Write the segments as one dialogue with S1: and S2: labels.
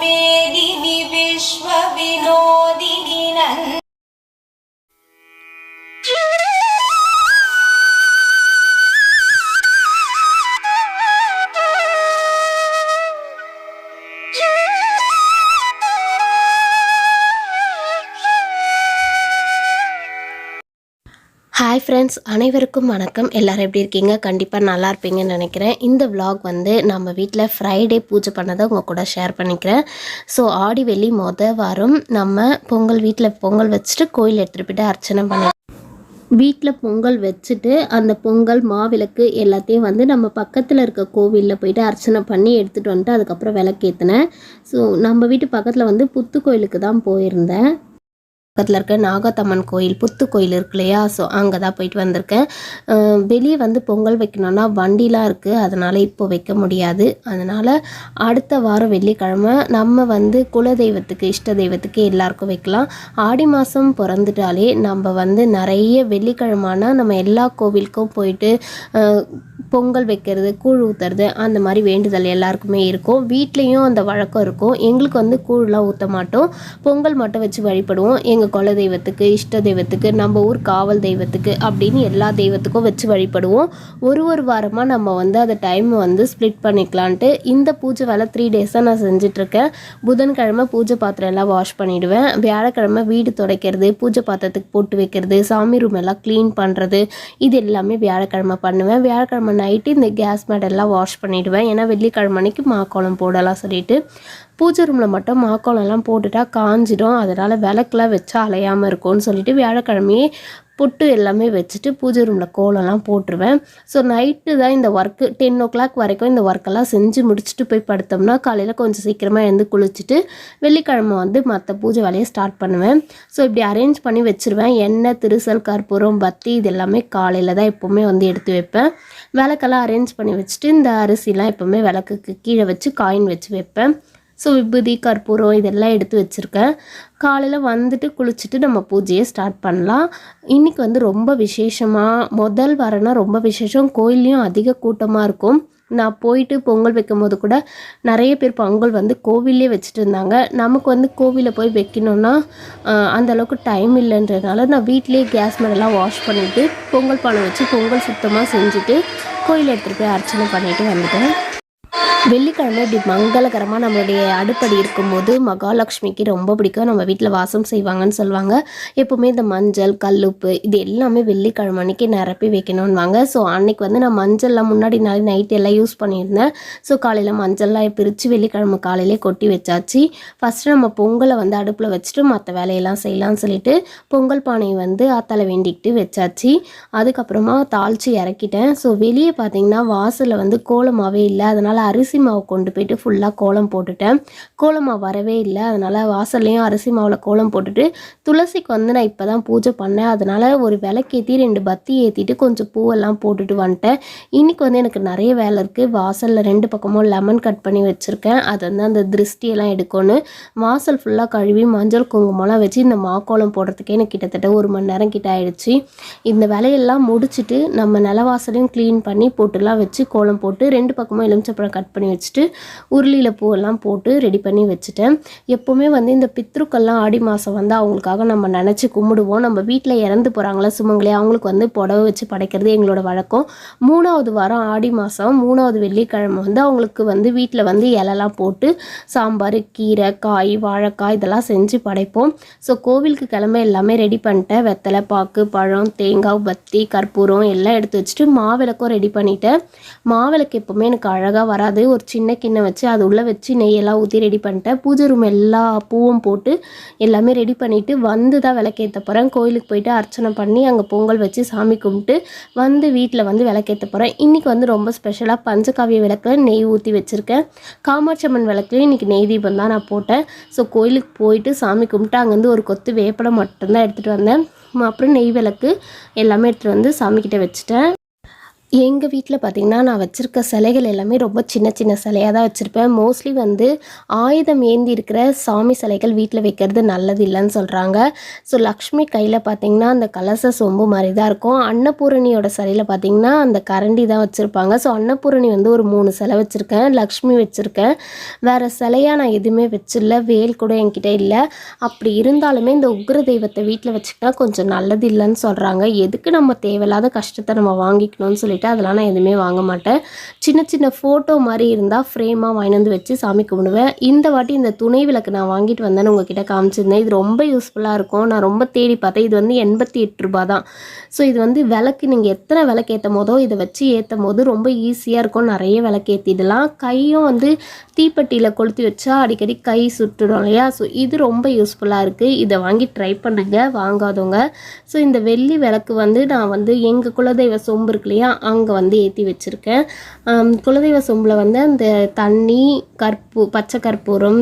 S1: वेदिनि विश्वविनोदिनि
S2: hi friends, அனைவருக்கும் வணக்கம். எல்லோரும் எப்படி இருக்கீங்க? கண்டிப்பாக நல்லா இருப்பீங்கன்னு நினைக்கிறேன். இந்த விலாக் வந்து நம்ம வீட்டில் ஃப்ரைடே பூஜை பண்ணதை உங்கள் கூட ஷேர் பண்ணிக்கிறேன். ஸோ ஆடி வெள்ளி வாரம் நம்ம வீட்டில் பொங்கல் வச்சுட்டு கோயில் எடுத்துகிட்டு போய்ட்டு அர்ச்சனை பண்ணி வீட்டில் பொங்கல் வச்சுட்டு அந்த பொங்கல் மாவிளக்கு எல்லாத்தையும் வந்து நம்ம பக்கத்தில் இருக்க கோவிலில் போயிட்டு அர்ச்சனை பண்ணி எடுத்துகிட்டு வந்துட்டு அதுக்கப்புறம் விளக்கேற்றினேன். ஸோ நம்ம வீட்டு பக்கத்தில் வந்து புத்து கோயிலுக்கு தான் போயிருந்தேன். பக்கத்தில் இருக்க நாகத்தம்மன் கோயில் புத்து கோயில் இருக்கு இல்லையா, ஸோ அங்கே தான் போயிட்டு வந்திருக்கேன். வெளியே வந்து பொங்கல் வைக்கணுன்னா வண்டிலாம் இருக்குது, அதனால் இப்போ வைக்க முடியாது. அதனால் அடுத்த வாரம் வெள்ளிக்கிழமை நம்ம வந்து குலதெய்வத்துக்கு இஷ்ட தெய்வத்துக்கு எல்லாருக்கும் வைக்கலாம். ஆடி மாதம் பிறந்துட்டாலே நம்ம வந்து நிறைய வெள்ளிக்கிழமைனா நம்ம எல்லா கோவிலுக்கும் போயிட்டு பொங்கல் வைக்கிறது, கூழ் ஊற்றுறது, அந்த மாதிரி வேண்டுதல் எல்லாருக்குமே இருக்கும். வீட்லேயும் அந்த வழக்கம் இருக்கும். எங்களுக்கு வந்து கூழ்லாம் ஊற்ற மாட்டோம், பொங்கல் மட்டும் வச்சு வழிபடுவோம். எங்கள் குல தெய்வத்துக்கு இஷ்ட தெய்வத்துக்கு நம்ம ஊர் காவல் தெய்வத்துக்கு அப்படின்னு எல்லா தெய்வத்துக்கும் வச்சு வழிபடுவோம். ஒரு வாரமாக நம்ம வந்து அதை டைம் வந்து ஸ்ப்ளிட் பண்ணிக்கலான்ட்டு இந்த பூஜை வேலை 3 டேஸாக நான் செஞ்சிட்ருக்கேன். புதன்கிழமை பூஜை பாத்திரம் எல்லாம் வாஷ் பண்ணிவிடுவேன். வியாழக்கிழமை வீடு துடைக்கிறது, பூஜை பாத்திரத்துக்கு போட்டு வைக்கிறது, சாமி ரூம் எல்லாம் க்ளீன் பண்ணுறது, இது எல்லாமே வியாழக்கிழமை பண்ணுவேன். வியாழக்கிழமை நைட்டு இந்த கேஸ் மேடெல்லாம் வாஷ் பண்ணிவிடுவேன். ஏன்னா வெள்ளிக்கிழமை அன்னைக்கு மாக்கோளம் போடலாம் சொல்லிட்டு. பூஜை ரூமில் மட்டும் மாக்கோளம்லாம் போட்டுட்டா காஞ்சிடும், அதனால் விளக்குலாம் வச்சா அலையாமல் இருக்கும்னு சொல்லிட்டு வியாழக்கிழமையே பொட்டு எல்லாமே வச்சுட்டு பூஜை ரூமில் கோலம்லாம் போட்டுருவேன். ஸோ நைட்டு தான் இந்த ஒர்க்கு 10 o'clock வரைக்கும் இந்த ஒர்க்கெல்லாம் செஞ்சு முடிச்சுட்டு போய் படுத்தோம்னா காலையில் கொஞ்சம் சீக்கிரமாக எழுந்து குளிச்சுட்டு வெள்ளிக்கிழமை வந்து மற்ற பூஜை வேலையை ஸ்டார்ட் பண்ணுவேன். ஸோ இப்படி அரேஞ்ச் பண்ணி வச்சுருவேன். எண்ணெய், திருசல், கற்பூரம், பத்தி இது எல்லாமே காலையில் தான் எப்போவுமே வந்து எடுத்து வைப்பேன். விளக்கெல்லாம் அரேஞ்ச் பண்ணி வச்சுட்டு இந்த அரிசிலாம் எப்போவுமே விளக்குக்கு கீழே வச்சு காயின் வச்சு வைப்பேன். ஸோ விபூதி, கற்பூரம் இதெல்லாம் எடுத்து வச்சுருக்கேன். காலையில் வந்துட்டு குளிச்சுட்டு நம்ம பூஜையை ஸ்டார்ட் பண்ணலாம். இன்றைக்கி வந்து ரொம்ப விசேஷமாக முதல் வாரம்னா ரொம்ப விசேஷம். கோயிலையும் அதிக கூட்டமாக இருக்கும். நான் போயிட்டு பொங்கல் வைக்கும் போது கூட நிறைய பேர் பொங்கல் வந்து கோவிலே வச்சுட்டு இருந்தாங்க. நமக்கு வந்து கோவிலில் போய் வைக்கணுன்னா அந்தளவுக்கு டைம் இல்லைன்றதுனால நான் வீட்டிலே கேஸ் மேடெல்லாம் வாஷ் பண்ணிவிட்டு பொங்கல் பானை வச்சு பொங்கல் சுத்தமாக செஞ்சுட்டு கோயில் எடுத்துகிட்டு போய் அர்ச்சனை பண்ணிவிட்டு வந்துட்டேன். வெள்ளிக்கிழமை இப்படி மங்களகரமாக நம்மளுடைய அடுப்படி இருக்கும்போது மகாலட்சுமிக்கு ரொம்ப பிடிக்கும். நம்ம வீட்டில் வாசம் செய்வாங்கன்னு சொல்லுவாங்க. எப்போவுமே இந்த மஞ்சள், கல்லுப்பு இது எல்லாமே வெள்ளிக்கிழமை அன்றைக்கி நிரப்பி வைக்கணும்வாங்க. ஸோ அன்றைக்கி வந்து நான் மஞ்சள்லாம் முன்னாடி நாள் நைட் எல்லாம் யூஸ் பண்ணியிருந்தேன். ஸோ காலையில் மஞ்சள்லாம் பிரித்து வெள்ளிக்கிழமை காலையிலே கொட்டி வச்சாச்சு. ஃபஸ்ட்டு நம்ம பொங்கலை வந்து அடுப்பில் வச்சுட்டு மற்ற வேலையெல்லாம் செய்யலாம்னு சொல்லிட்டு பொங்கல் பானையை வந்து ஆத்தால வேண்டிக்கிட்டு வச்சாச்சு. அதுக்கப்புறமா தாளித்து இறக்கிட்டேன். ஸோ வெளியே பார்த்திங்கன்னா வாசலில் வந்து கோலமாகவே இல்லை. அதனால் அரிசி மாவு கொண்டு போயிட்டு ஃபுல்லாக கோலம் போட்டுட்டேன். கோலமாவு வரவே இல்லை. அதனால் வாசல்லையும் அரிசி மாவில் கோலம் போட்டுட்டு துளசிக்கு வந்து நான் இப்போ தான் பூஜை பண்ணேன். அதனால் ஒரு விளக்கேற்றி 2 பத்தி ஏற்றிட்டு கொஞ்சம் பூவெல்லாம் போட்டுட்டு வந்துட்டேன். இன்றைக்கி வந்து எனக்கு நிறைய வேலை இருக்குது. வாசலில் 2 பக்கமும் லெமன் கட் பண்ணி வச்சுருக்கேன். அது வந்து அந்த திருஷ்டியெல்லாம் எடுக்கணும். வாசல் ஃபுல்லாக கழுவி மஞ்சள் குங்குமம்லாம் வச்சு இந்த மாக்கோலம் போடுறதுக்கே எனக்கு கிட்டத்தட்ட 1 மணி நேரம் கிட்ட ஆயிடுச்சு. இந்த வேலையெல்லாம் முடிச்சுட்டு நம்ம நிலவாசலையும் க்ளீன் பண்ணி போட்டுலாம் வச்சு கோலம் போட்டு 2 பக்கமும் எலுமிச்சப்பழம் கட் பண்ணி வச்சுட்டு உருளியில் பூவெல்லாம் போட்டு ரெடி பண்ணி வச்சுட்டேன். எப்போவுமே வந்து இந்த பித்ருக்கள்லாம் ஆடி மாதம் வந்து அவங்களுக்காக நம்ம நினச்சி கும்பிடுவோம். நம்ம வீட்டில் இறந்து போகிறாங்களா சுமங்களே, அவங்களுக்கு வந்து புடவை வச்சு படைக்கிறது எங்களோட வழக்கம். 3வது வாரம் ஆடி மாதம் 3வது வெள்ளிக்கிழமை வந்து அவங்களுக்கு வந்து வீட்டில் வந்து இலைலாம் போட்டு சாம்பார், கீரை, காய், வாழைக்காய் இதெல்லாம் செஞ்சு படைப்போம். ஸோ கோவிலுக்கு கிளம்ப எல்லாமே ரெடி பண்ணிட்டேன். வெத்தலை, பாக்கு, பழம், தேங்காய், பத்தி, கற்பூரம் எல்லாம் எடுத்து வச்சுட்டு மாவிளக்கும் ரெடி பண்ணிட்டேன். மாவிளக்கு எப்போவுமே எனக்கு அழகாக வராது. ஒரு சின்ன கிண்ணம் வச்சு அது உள்ளே வச்சு நெய்யெல்லாம் ஊற்றி ரெடி பண்ணிட்டேன். பூஜை ரூம் எல்லா பூவும் போட்டு எல்லாமே ரெடி பண்ணிவிட்டு வந்து தான் விளக்கேற்ற போகிறேன். கோயிலுக்கு போயிட்டு அர்ச்சனை பண்ணி அங்கே பொங்கல் வச்சு சாமி கும்பிட்டு வந்து வீட்டில் வந்து விளக்கேற்ற போகிறேன். இன்றைக்கி வந்து ரொம்ப ஸ்பெஷலாக பஞ்சகாவிய விளக்கில் நெய் ஊற்றி வச்சுருக்கேன். காமாட்சியம்மன் விளக்குலையும் இன்றைக்கி நெய் தீபம் தான் நான் போட்டேன். ஸோ கோயிலுக்கு போயிட்டு சாமி கும்பிட்டு அங்கேருந்து ஒரு கொத்து வேப்படம் மட்டும்தான் எடுத்துகிட்டு வந்தேன். அப்புறம் நெய் விளக்கு எல்லாமே எடுத்துகிட்டு வந்து சாமிக்கிட்ட வச்சுட்டேன். எங்கள் வீட்டில் பார்த்திங்கன்னா நான் வச்சுருக்க சிலைகள் எல்லாமே ரொம்ப சின்ன சின்ன சிலையாக தான் வச்சுருப்பேன். மோஸ்ட்லி வந்து ஆயுதம் ஏந்தி இருக்கிற சாமி சிலைகள் வீட்டில் வைக்கிறது நல்லது இல்லைன்னு சொல்கிறாங்க. ஸோ லக்ஷ்மி கையில் பார்த்திங்கன்னா அந்த கலச சொம்பு மாதிரி தான் இருக்கும். அன்னபூரணியோட சிலையில் பார்த்திங்கன்னா அந்த கரண்டி தான் வச்சுருப்பாங்க. ஸோ அன்னபூரணி வந்து ஒரு 3 சிலை வச்சுருக்கேன், லக்ஷ்மி வச்சுருக்கேன். வேறு சிலையாக நான் எதுவுமே வச்சிடல, வேல் கூட என்கிட்ட இல்லை. அப்படி இருந்தாலுமே இந்த உக்ர தெய்வத்தை வீட்டில் வச்சுக்கிட்டா கொஞ்சம் நல்லது இல்லைன்னு சொல்கிறாங்க. எதுக்கு நம்ம தேவையில்லாத கஷ்டத்தை நம்ம வாங்கிக்கணும்னு சொல்லி அதெல்லாம் நான் எதுவுமே வாங்க மாட்டேன். சின்ன சின்ன ஃபோட்டோ மாதிரி இருந்தால் ஃப்ரேமாக வாங்கிட்டு வந்து வச்சு சாமி கும்பிடுவேன். இந்த வாட்டி இந்த துணை விளக்கு நான் வாங்கிட்டு வந்தேன்னு உங்ககிட்ட காமிச்சிருந்தேன். இது ரொம்ப யூஸ்ஃபுல்லாக இருக்கும். நான் ரொம்ப தேடி பார்த்தேன். இது வந்து 88 ரூபா தான். ஸோ இது வந்து விளக்கு நீங்கள் எத்தனை விளக்கு ஏற்றும் போதோ இதை வச்சு ஏற்றும் போது ரொம்ப ஈஸியாக இருக்கும். நிறைய விளக்கு ஏற்றிடலாம். கையும் வந்து தீப்பெட்டியில் கொளுத்தி வச்சா அடிக்கடி கை சுட்டுடும் இல்லையா? ஸோ இது ரொம்ப யூஸ்ஃபுல்லாக இருக்குது. இதை வாங்கி ட்ரை பண்ணுங்க வாங்காதவங்க. ஸோ இந்த வெள்ளி விளக்கு வந்து நான் வந்து எங்கள் குலதெய்வ சொம்பு இருக்கு இல்லையா, அங்கே வந்து ஏற்றி வச்சுருக்கேன். குலதெய்வ சொம்பில் வந்து அந்த தண்ணி, பச்சை கற்பூரம்,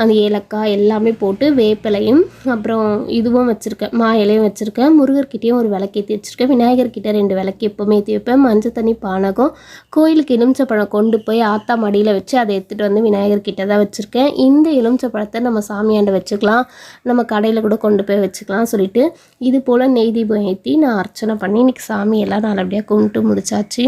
S2: அந்த ஏலக்காய் எல்லாமே போட்டு வேப்பிலையும் அப்புறம் இதுவும் வச்சுருக்கேன், மா இலையும் வச்சுருக்கேன். முருகர்கிட்டையும் ஒரு விளக்கேற்றி வச்சுருக்கேன். விநாயகர்கிட்ட 2 விளக்கு எப்போவுமே ஏற்றி வைப்பேன். மஞ்சள் தண்ணி பானகம், கோயிலுக்கு எலுமிச்சப்பழம் கொண்டு போய் ஆத்தா மடியில் வச்சு அதை எடுத்துகிட்டு வந்து விநாயகர்கிட்ட தான் வச்சுருக்கேன். இந்த எலுமிச்சப்பழத்தை நம்ம சாமியாண்ட வச்சுக்கலாம், நம்ம கடையில் கூட கொண்டு போய் வச்சுக்கலாம் சொல்லிட்டு இது போல் நெய் தீபம் ஏற்றி நான் அர்ச்சனை பண்ணி இன்றைக்கி சாமியெல்லாம் நல்லபடியாக கும்பிட்டு முடிச்சாச்சு.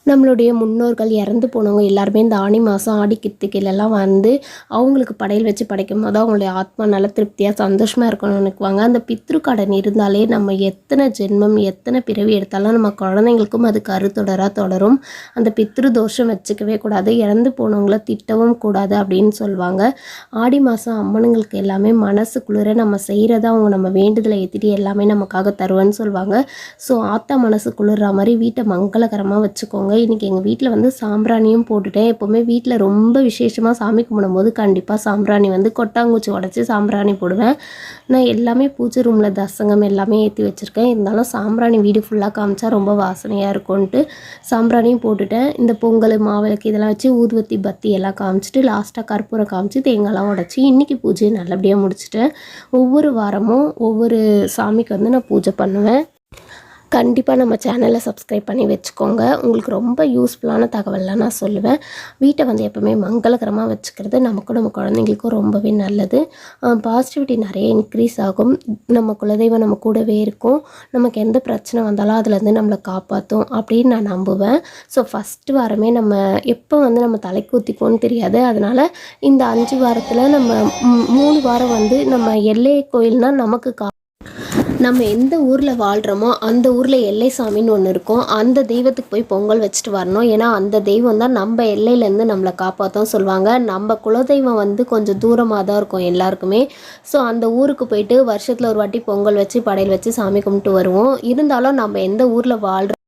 S2: நம்மளுடைய முன்னோர்கள் இறந்து போனவங்க எல்லாருமே இந்த ஆனி மாதம் ஆடி கிருத்திகையிலலாம் வந்து அவங்களுக்கு படையல் வச்சு படைக்கும் போது அவங்களுடைய ஆத்மா நல்ல திருப்தியாக சந்தோஷமாக இருக்கணும்னு நினைக்குவாங்க. அந்த பித்ரு கடன் இருந்தாலே நம்ம எத்தனை ஜென்மம் எத்தனை பிறவி எடுத்தாலும் நம்ம குழந்தைங்களுக்கும் அது கருத்தொடராக தொடரும். அந்த பித்ரு தோஷம் வச்சுக்கவே கூடாது, இறந்து போனவங்கள திட்டவும் கூடாது அப்படின்னு சொல்லுவாங்க. ஆடி மாதம் அம்மனுங்களுக்கு எல்லாமே மனசு குளிர நம்ம செய்கிறத அவங்க நம்ம வேண்டுதலை ஏற்றிட்டு எல்லாமே நமக்காக தருவேன்னு சொல்லுவாங்க. ஸோ ஆத்தா மனசு குளிர்ற மாதிரி வீட்டை மங்களகரமாக வச்சுக்கோங்க. இன்றைக்கி எங்கள் வீட்டில் வந்து சாம்பிராணியும் போட்டுட்டேன். எப்போவுமே வீட்டில் ரொம்ப விசேஷமாக சாமி கும்பிடும்போது கண்டிப்பாக சாம்பிராணி வந்து கொட்டாங்குச்சி உடச்சி சாம்பிராணி போடுவேன். நான் எல்லாமே பூஜை ரூமில் தசங்கம் எல்லாமே ஏற்றி வச்சுருக்கேன். இருந்தாலும் சாம்பிராணி வீடு ஃபுல்லாக காமிச்சா ரொம்ப வாசனையாக இருக்கும்ன்ட்டு சாம்பிராணியும் போட்டுட்டேன். இந்த பொங்கல் மாவிளக்கு இதெல்லாம் வச்சு ஊதுவத்தி பத்தி எல்லாம் காமிச்சிட்டு லாஸ்ட்டாக கற்பூரம் காமிச்சு தேங்காய்லாம் உடச்சி இன்றைக்கி பூஜையை நல்லபடியாக முடிச்சிட்டேன். ஒவ்வொரு வாரமும் ஒவ்வொரு சாமிக்கு வந்து நான் பூஜை பண்ணுவேன். கண்டிப்பாக நம்ம சேனலை சப்ஸ்கிரைப் பண்ணி வச்சுக்கோங்க. உங்களுக்கு ரொம்ப யூஸ்ஃபுல்லான தகவல்லாம் நான் சொல்லுவேன். வீட்டை வந்து எப்போவுமே மங்களகரமாக வச்சுக்கிறது நமக்கும் நம்ம குழந்தைங்களுக்கும் ரொம்பவே நல்லது. பாசிட்டிவிட்டி நிறைய இன்க்ரீஸ் ஆகும். நம்ம குலதெய்வம் நம்ம கூடவே இருக்கும். நமக்கு எந்த பிரச்சனை வந்தாலும் அதுலேருந்து நம்மளை காப்பாற்றும் அப்படின்னு நான் நம்புவேன். ஸோ ஃபஸ்ட்டு வாரமே நம்ம எப்போ வந்து நம்ம தலைக்கு ஊற்றிக்குவோன்னு தெரியாது. அதனால் இந்த 5 வாரத்தில் நம்ம 3 வாரம் வந்து நம்ம எல்லை கோயில்னால் நமக்கு நம்ம எந்த ஊரில் வாழ்கிறோமோ அந்த ஊரில் எல்லை சாமின்னு ஒன்று இருக்கும். அந்த தெய்வத்துக்கு போய் பொங்கல் வச்சுட்டு வரணும். ஏன்னா அந்த தெய்வம் தான் நம்ம எல்லையிலேருந்து நம்மளை காப்பாற்றும் சொல்லுவாங்க. நம்ம குலதெய்வம் வந்து கொஞ்சம் தூரமாக தான் இருக்கும் எல்லாருக்குமே. ஸோ அந்த ஊருக்கு போயிட்டு வருஷத்தில் ஒரு வாட்டி பொங்கல் வச்சு படையல் வச்சு சாமி கும்பிட்டு வருவோம். இருந்தாலும் நம்ம எந்த ஊரில் வாழ்கிறோம்,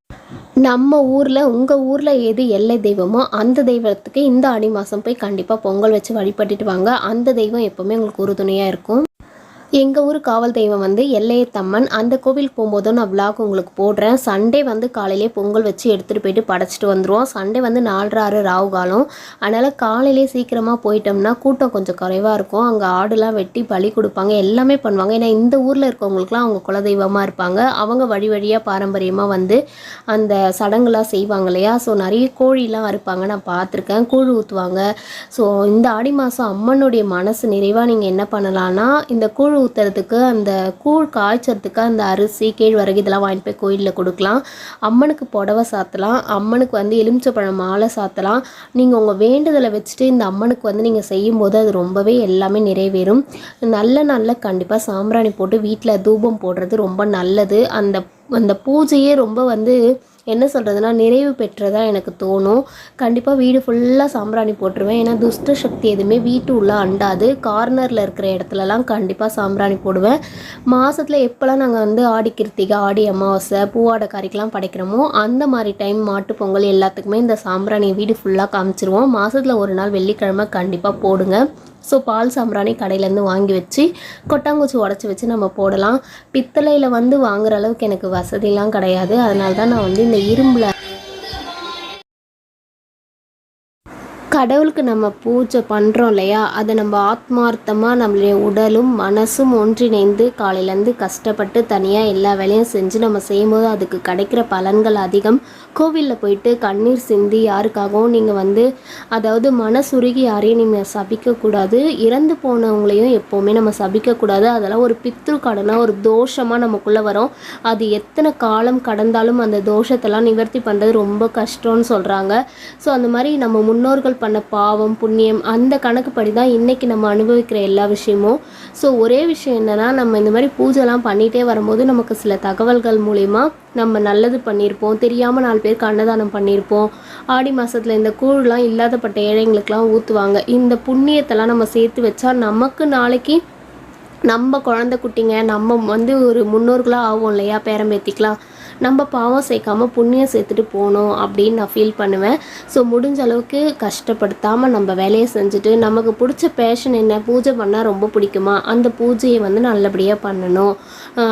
S2: நம்ம ஊரில் உங்கள் ஊரில் எது எல்லை தெய்வமோ அந்த தெய்வத்துக்கு இந்த ஆடி மாதம் போய் கண்டிப்பாக பொங்கல் வச்சு வழிபட்டுட்டு வாங்க. அந்த தெய்வம் எப்போவுமே உங்களுக்கு உறுதுணையாக இருக்கும். எங்கள் ஊர் காவல் தெய்வம் வந்து எல்லையத்தம்மன். அந்த கோவிலுக்கு போகும்போதும் நான் விளாக் உங்களுக்கு போடுறேன். சண்டே வந்து காலையிலே பொங்கல் வச்சு எடுத்துகிட்டு போயிட்டு படைச்சிட்டு வந்துடுவோம். சண்டே வந்து 4:30 ராவு காலம். அதனால் காலையிலே சீக்கிரமாக போயிட்டோம்னா கூட்டம் கொஞ்சம் குறைவாக இருக்கும். அங்கே ஆடுலாம் வெட்டி பலி கொடுப்பாங்க, எல்லாமே பண்ணுவாங்க. ஏன்னா இந்த ஊரில் இருக்கவங்களுக்குலாம் அவங்க குலதெய்வமாக இருப்பாங்க. அவங்க வழி வழியாக பாரம்பரியமாக வந்து அந்த சடங்குலாம் செய்வாங்க இல்லையா? ஸோ நிறைய கோழிலாம் அறுப்பாங்க, நான் பார்த்துருக்கேன். கூழ் ஊற்றுவாங்க. ஸோ இந்த ஆடி மாதம் அம்மனுடைய மனசு நிறைவாக நீங்கள் என்ன பண்ணலான்னா, இந்த கூழ் ஊற்றுறதுக்கு அந்த கூழ் காய்ச்சறதுக்கு அந்த அரிசி கேழ்வரகு இதெல்லாம் வாங்கிட்டு போய் கோயிலில் கொடுக்கலாம். அம்மனுக்கு புடவை சாத்தலாம், அம்மனுக்கு வந்து எலுமிச்சப்பழம் மாலை சாத்தலாம். நீங்கள் உங்கள் வேண்டுதலை வச்சுட்டு இந்த அம்மனுக்கு வந்து நீங்கள் செய்யும்போது அது ரொம்பவே எல்லாமே நிறைவேறும். நல்ல கண்டிப்பாக சாம்பிராணி போட்டு வீட்டில் தூபம் போடுறது ரொம்ப நல்லது. அந்த பூஜையே ரொம்ப வந்து என்ன சொல்கிறதுனா நிறைவு பெற்றதாக எனக்கு தோணும். கண்டிப்பாக வீடு ஃபுல்லாக சாம்பிராணி போட்டுருவேன். ஏன்னா துஷ்ட சக்தி எதுவுமே வீட்டு உள்ளே அண்டாது. கார்னரில் இருக்கிற இடத்துலலாம் கண்டிப்பாக சாம்பிராணி போடுவேன். மாதத்தில் எப்போல்லாம் நாங்கள் வந்து ஆடி கிருத்திகை, ஆடி அமாவாசை, பூவாடை காரிக்கெலாம் படைக்கிறோமோ அந்த மாதிரி டைம் மாட்டு பொங்கல் எல்லாத்துக்குமே இந்த சாம்பிராணி வீடு ஃபுல்லாக காமிச்சிருவோம். மாதத்தில் ஒரு நாள் வெள்ளிக்கிழமை கண்டிப்பாக போடுங்க. ஸோ பால் சாம்பிராணி கடையிலேருந்து வாங்கி வச்சு கொட்டாங்குச்சி உடச்சி வச்சு நம்ம போடலாம். பித்தளையில் வந்து வாங்குற அளவுக்கு எனக்கு வசதிலாம் கிடையாது. அதனால தான் நான் வந்து இந்த இரும்பில் கடவுளுக்கு நம்ம பூஜை பண்ணுறோம் இல்லையா, அதை நம்ம ஆத்மார்த்தமாக நம்மளுடைய உடலும் மனசும் ஒன்றிணைந்து காலையிலேருந்து கஷ்டப்பட்டு தனியாக எல்லா வேலையும் செஞ்சு நம்ம செய்யும்போது அதுக்கு கிடைக்கிற பலன்கள் அதிகம். கோவிலில் போயிட்டு கண்ணீர் சிந்தி யாருக்காகவும் நீங்கள் அதாவது மனசுருகி யாரையும் நீங்கள் சபிக்கக்கூடாது. இறந்து போனவங்களையும் எப்போவுமே நம்ம சபிக்கக்கூடாது. அதெல்லாம் ஒரு பித்ரு கடனாக ஒரு தோஷமாக நமக்குள்ளே வரும். அது எத்தனை காலம் கடந்தாலும் அந்த தோஷத்தெல்லாம் நிவர்த்தி பண்ணுறது ரொம்ப கஷ்டம்னு சொல்கிறாங்க. ஸோ அந்த மாதிரி நம்ம முன்னோர்கள் பண்ண பாவம் புண்ணியம் அந்த கணக்குப்படி தான் இன்றைக்கி நம்ம அனுபவிக்கிற எல்லா விஷயமும். ஸோ ஒரே விஷயம் என்னென்னா, நம்ம இந்த மாதிரி பூஜைலாம் பண்ணிகிட்டே வரும்போது நமக்கு சில தகவல்கள் மூலிமா நம்ம நல்லது பண்ணியிருப்போம், தெரியாமல் 4 பேருக்கு அன்னதானம் பண்ணியிருப்போம். ஆடி மாதத்தில் இந்த கூழ்லாம் இல்லாதப்பட்ட ஏழைங்களுக்கெல்லாம் ஊற்றுவாங்க. இந்த புண்ணியத்தெல்லாம் நம்ம சேர்த்து வச்சா நமக்கு நாளைக்கு நம்ம குழந்தை குட்டிங்க நம்ம ஒரு முன்னோர்களாக ஆகும் இல்லையா, பேரம்பேத்திக்கலாம். நம்ம பாவம் சேர்க்காமல் புண்ணியம் சேர்த்துட்டு போகணும் அப்படின்னு நான் ஃபீல் பண்ணுவேன். ஸோ முடிஞ்ச அளவுக்கு கஷ்டப்படுத்தாமல் நம்ம வேலையை செஞ்சுட்டு நமக்கு பிடிச்ச பேஷன் என்ன, பூஜை பண்ணால் ரொம்ப பிடிக்குமா, அந்த பூஜையை நல்லபடியாக பண்ணணும்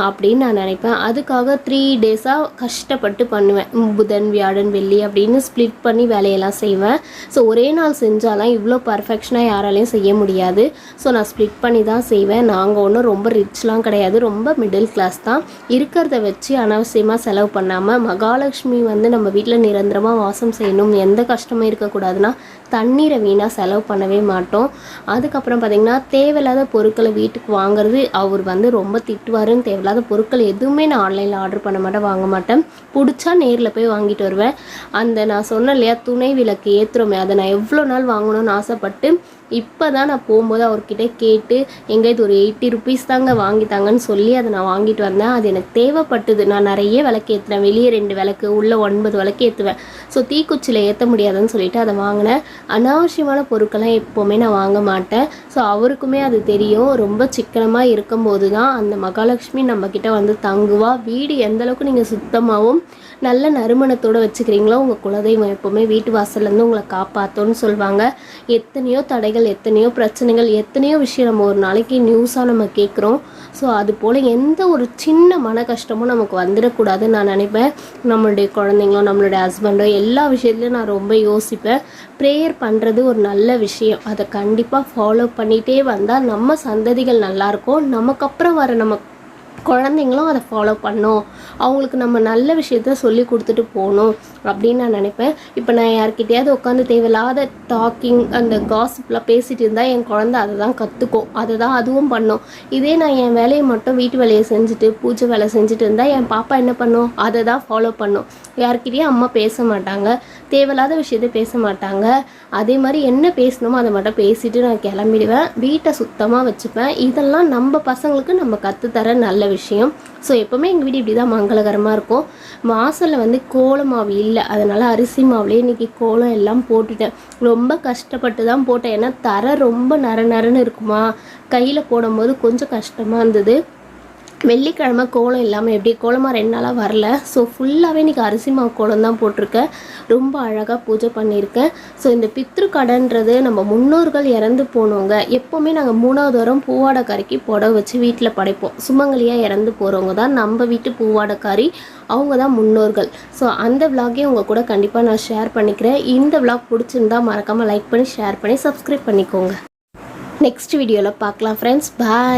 S2: அப்படின்னு நான் நினைப்பேன். அதுக்காக 3 டேஸாக கஷ்டப்பட்டு பண்ணுவேன். புதன் வியாழன் வெள்ளி அப்படின்னு ஸ்ப்ளிட் பண்ணி வேலையெல்லாம் செய்வேன். ஸோ ஒரே நாள் செஞ்சாலாம் இவ்வளோ பர்ஃபெக்ஷனாக யாராலையும் செய்ய முடியாது. ஸோ நான் ஸ்ப்ளிட் பண்ணி தான் செய்வேன். நாங்கள் ஒன்றும் ரொம்ப ரிச்லாம் கிடையாது, ரொம்ப மிடில் கிளாஸ் தான். இருக்கிறத வச்சு அனாவசியமாக செலவு பண்ணாமல் மகாலட்சுமி நம்ம வீட்டில் நிரந்தரமாக வாசம் செய்யணும், எந்த கஷ்டமும் இருக்கக்கூடாதுன்னா தண்ணீரை வீணாக செலவு பண்ணவே மாட்டோம். அதுக்கப்புறம் பார்த்திங்கன்னா தேவையில்லாத பொருட்களை வீட்டுக்கு வாங்குறது அவர் ரொம்ப திட்டுவாருன்னு தேவையில்லாத பொருட்கள் எதுவுமே நான் ஆன்லைனில் ஆர்டர் பண்ண மாட்டேன், வாங்க மாட்டேன். பிடிச்சா நேரில் போய் வாங்கிட்டு வருவேன். நான் சொன்னேன் இல்லையா துணை விளக்கு ஏற்றுறோமே, அதை நான் எவ்வளோ நாள் வாங்கணும்னு ஆசைப்பட்டு இப்போ தான் நான் போகும்போது அவர்கிட்ட கேட்டு இது ஒரு 80 ருபீஸ் தாங்க வாங்கித்தாங்கன்னு சொல்லி அதை நான் வாங்கிட்டு வந்தேன். அது எனக்கு தேவைப்பட்டது. நான் நிறைய விளக்கு ஏற்றுனேன், வெளியே 2 விளக்கு உள்ளே 9 விளக்கு ஏற்றுவேன். ஸோ தீக்குச்சியில் ஏற்ற முடியாதுன்னு சொல்லிட்டு அதை வாங்கினேன். அனாவசியமான பொருட்கள்லாம் எப்போவுமே நான் வாங்க மாட்டேன். ஸோ அவருக்குமே அது தெரியும். ரொம்ப சிக்கனமாக இருக்கும்போது தான் அந்த மகாலட்சுமி நம்மக்கிட்ட தங்குவா. வீடு எந்தளவுக்கு நீங்கள் சுத்தமாகவும் நல்ல நறுமணத்தோடு வச்சுக்கிறீங்களோ உங்கள் குலதெய்வம் எப்போவுமே வீட்டு வாசல்லேருந்து உங்களை காப்பாற்றோன்னு சொல்லுவாங்க. எத்தனையோ தடைகள், எத்தனையோ பிரச்சனைகள், எத்தனையோ விஷயம் நம்ம ஒரு நாளைக்கு நியூஸாக நம்ம கேட்குறோம். ஸோ அது போல் எந்த ஒரு சின்ன மன கஷ்டமும் நமக்கு வந்துடக்கூடாதுன்னு நான் நினைப்பேன். நம்மளுடைய குழந்தைங்களோ நம்மளுடைய ஹஸ்பண்டோ எல்லா விஷயத்துலையும் நான் ரொம்ப யோசிப்பேன். ப்ரேயர் பண்ணுறது ஒரு நல்ல விஷயம், அதை கண்டிப்பாக ஃபாலோ பண்ணிகிட்டே வந்தால் நம்ம சந்ததிகள் நல்லாயிருக்கும். நமக்கப்புறம் வர நம்ம குழந்தைங்களும் அதை ஃபாலோ பண்ணோம், அவங்களுக்கு நம்ம நல்ல விஷயத்த சொல்லி கொடுத்துட்டு போகணும் அப்படின்னு நான் நினைப்பேன். இப்போ நான் யார்கிட்டையாவது உட்காந்து தேவையில்லாத டாக்கிங் அந்த காசிப்லாம் பேசிகிட்டு இருந்தால் என் குழந்தை அதை தான் கற்றுக்கும், அதை தான் அதுவும் பண்ணும். இதே நான் என் வேலையை மட்டும் வீட்டு வேலையை செஞ்சுட்டு பூஜை வேலை செஞ்சுட்டு இருந்தால் என் பாப்பா என்ன பண்ணும், அதை தான் ஃபாலோ பண்ணும். யார்கிட்டையும் அம்மா பேச மாட்டாங்க, தேவையில்லாத விஷயத்த பேச மாட்டாங்க. அதே மாதிரி என்ன பேசணுமோ அதை மட்டும் பேசிட்டு நான் கிளம்பிடுவேன். வீட்டை சுத்தமாக வச்சுப்பேன். இதெல்லாம் நம்ம பசங்களுக்கு நம்ம கற்றுத்தர நல்ல விஷயம். ஸோ எப்போவுமே எங்கள் வீடு இப்படி தான் மங்களகரமாக இருக்கும். வாசலில் கோல மாவு இல்லை, அதனால் அரிசி மாவுலேயே இன்றைக்கி கோலம் எல்லாம் போட்டுட்டேன். ரொம்ப கஷ்டப்பட்டு தான் போட்டேன், ஏன்னா தரை ரொம்ப நரன்னு இருக்குமா, கையில் போடும்போது கொஞ்சம் கஷ்டமாக இருந்தது. வெள்ளிக்கிழமை கோலம் இல்லாமல் எப்படி கோலமாக 2 நாளாக வரல. ஸோ ஃபுல்லாகவே இன்றைக்கி அரிசி மாவு கோலம் தான் போட்டிருக்கேன். ரொம்ப அழகாக பூஜை பண்ணியிருக்கேன். ஸோ இந்த பித்ரு கடன்றது நம்ம முன்னோர்கள் இறந்து போனவங்க எப்போவுமே நாங்கள் 3வது வாரம் பூவாடைக்காரிக்கு புடவை வச்சு வீட்டில் படைப்போம். சுமங்கலியாக இறந்து போகிறவங்க தான் நம்ம வீட்டு பூவாடைக்காரி, அவங்க தான் முன்னோர்கள். ஸோ அந்த விலாகையும் உங்கள் கூட கண்டிப்பாக நான் ஷேர் பண்ணிக்கிறேன். இந்த விலாக் பிடிச்சிருந்தா மறக்காமல் லைக் பண்ணி ஷேர் பண்ணி சப்ஸ்கிரைப் பண்ணிக்கோங்க. நெக்ஸ்ட் வீடியோவில் பார்க்கலாம் ஃப்ரெண்ட்ஸ். பாய்.